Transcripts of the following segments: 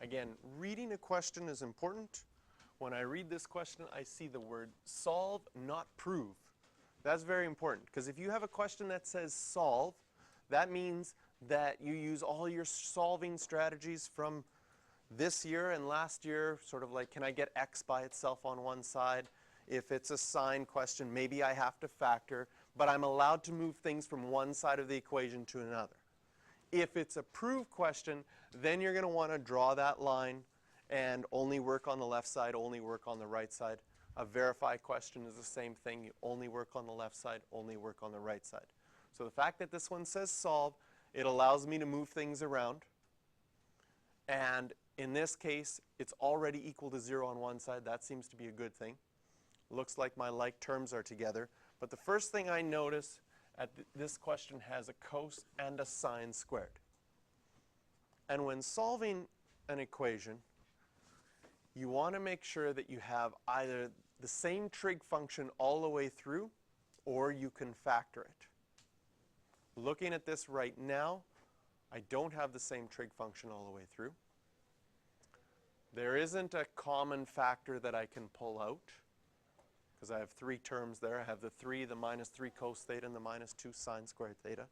Again, reading a question is important. When I read this question, I see the word solve, not prove. That's very important, because if you have a question that says solve, that means that you use all your solving strategies from this year and last year, sort of like, can I get x by itself on one side? If it's a sign question, maybe I have to factor, but I'm allowed to move things from one side of the equation to another. If it's a prove question, then you're going to want to draw that line and only work on the left side, only work on the right side. A verify question is the same thing. You only work on the left side, only work on the right side. So the fact that this one says solve, it allows me to move things around. And in this case, it's already equal to 0 on one side. That seems to be a good thing. Looks like my like terms are together. But the first thing I notice this question has a cos and a sine squared. And when solving an equation, you want to make sure that you have either the same trig function all the way through, or you can factor it. Looking at this right now, I don't have the same trig function all the way through. There isn't a common factor that I can pull out, because I have three terms there. I have the 3, the minus 3 cos theta, and the minus 2 sine squared theta.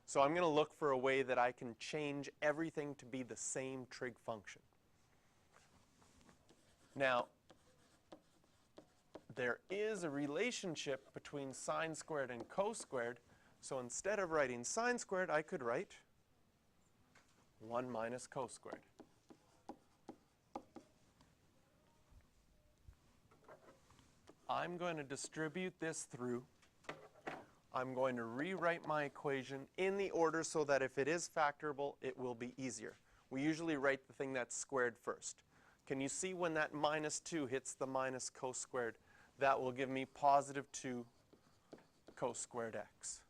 So I'm going to look for a way that I can change everything to be the same trig function. Now, there is a relationship between sine squared and cos squared. So instead of writing sine squared, I could write 1 minus cos squared. I'm going to distribute this through. I'm going to rewrite my equation in the order so that if it is factorable, it will be easier. We usually write the thing that's squared first. Can you see when that minus 2 hits the minus cos squared? That will give me positive 2 cos squared x.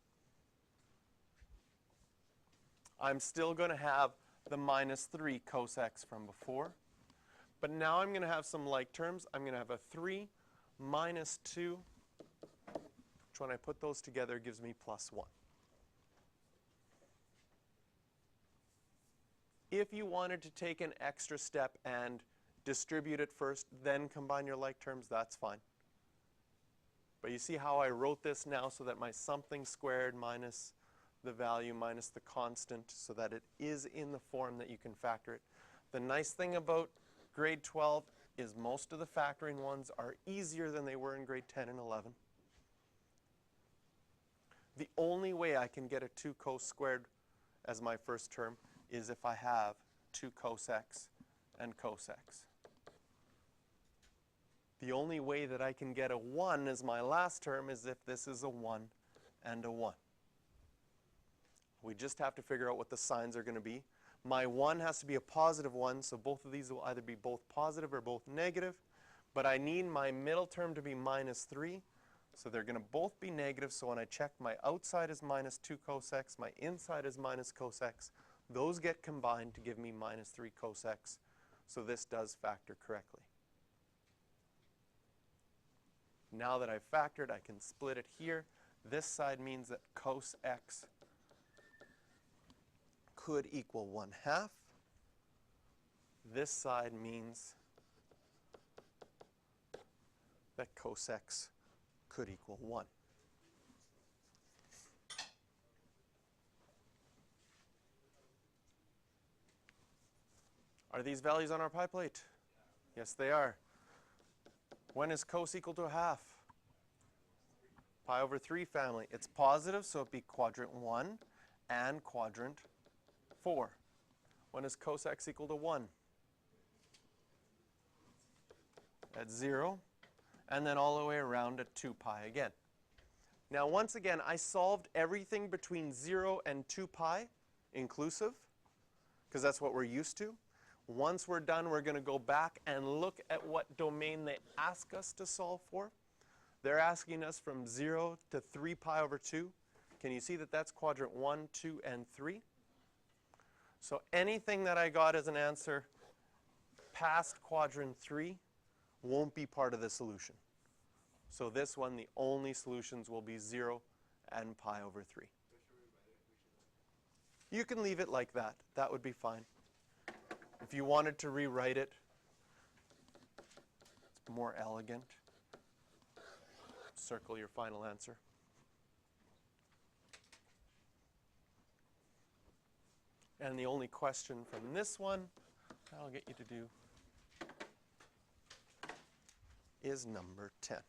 I'm still going to have the minus 3 cos x from before. But now I'm going to have some like terms. I'm going to have a 3 minus 2, which when I put those together gives me plus 1. If you wanted to take an extra step and distribute it first, then combine your like terms, that's fine. But you see how I wrote this now so that my something squared minus the value minus the constant, so that it is in the form that you can factor it. The nice thing about grade 12 is most of the factoring ones are easier than they were in grade 10 and 11. The only way I can get a 2 cos squared as my first term is if I have 2 cos x and cos x. The only way that I can get a 1 as my last term is if this is a 1 and a 1. We just have to figure out what the signs are going to be. My 1 has to be a positive 1, so both of these will either be both positive or both negative. But I need my middle term to be minus 3, so they're going to both be negative. So when I check, my outside is minus 2 cos x, my inside is minus cos x. Those get combined to give me minus 3 cos x. So this does factor correctly. Now that I've factored, I can split it here. This side means that cos x could equal 1/2. This side means that cos x could equal 1. Are these values on our pie plate? Yes, they are. When is cos equal to 1/2? Pi over 3 family. It's positive, so it'd be quadrant 1 and quadrant 4. When is cos x equal to 1? At 0. And then all the way around at 2 pi again. Now, once again, I solved everything between 0 and 2 pi inclusive, because that's what we're used to. Once we're done, we're going to go back and look at what domain they ask us to solve for. They're asking us from 0 to 3 pi over 2. Can you see that that's quadrant 1, 2, and 3? So anything that I got as an answer past quadrant 3 won't be part of the solution. So this one, the only solutions will be 0 and pi over 3. You can leave it like that. That would be fine. If you wanted to rewrite it, it's more elegant. Circle your final answer. And the only question from this one I'll get you to do is number 10.